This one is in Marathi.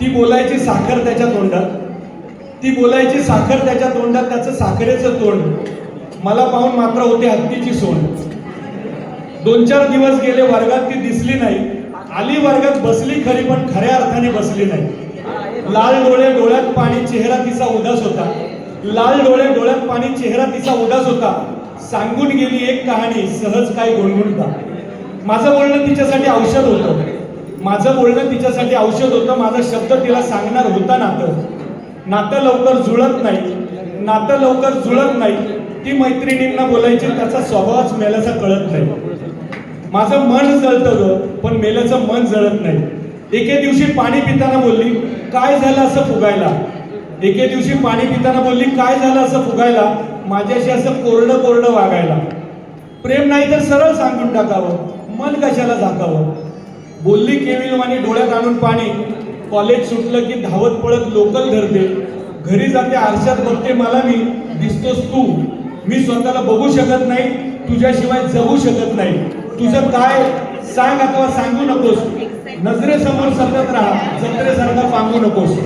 ती बोलायची साखर त्याच्या तोंडात, ती बोलायची साखर त्याच्या तोंडात, त्याचं साखरेचं तोंड मला पाहून मात्र होते हत्तीची सोंड. 2-4 दिवस गेले, वर्गात ती दिसली नाही. आली वर्गात बसली खरी, पण खऱ्या अर्थाने बसली नाही. लाल डोळे, डोळ्यात पाणी, चेहरा तिचा उदास होता. लाल डोळे, डोळ्यात पाणी, चेहरा तिचा उदास होता. सांगून गेली एक कहाणी, सहज काय गुणगुणता. माझं बोलणं तिच्यासाठी औषध होतं, माझं बोलणं तिच्यासाठी औषध होतं. माझा शब्द तिला सांगणार होता नातं. नातं लवकर जुळत नाही, नातं लवकर जुळत नाही. ती मैत्रिणींना बोलायची, त्याचा स्वभावच मेल्याचा कळत नाही. माझं मन जळतं ग, पण मेल्याचं मन जळत नाही. एके दिवशी पाणी पिताना बोलली, काय झालं असं फुगायला. एके दिवशी पाणी पिताना बोलली, काय झालं असं फुगायला. माझ्याशी असं कोरडं कोरडं वागायला. प्रेम नाही तर सरळ सांगून टाकावं, मन कशाला झाकावं. बोलली केविलवाणी, डोळ्यात आणून पाणी. कॉलेज सुटलं की धावत पळत लोकल धरते. घरी जाते, आरशात बघते मला मी, दिसतोस तू. मी स्वतःला बघू शकत नाही, तुझ्याशिवाय जगू शकत नाही. तुझं काय सांग अथवा सांगू नकोस. नजरेसमोर सतत राहा, जत्रेसारखा पांगू नकोस.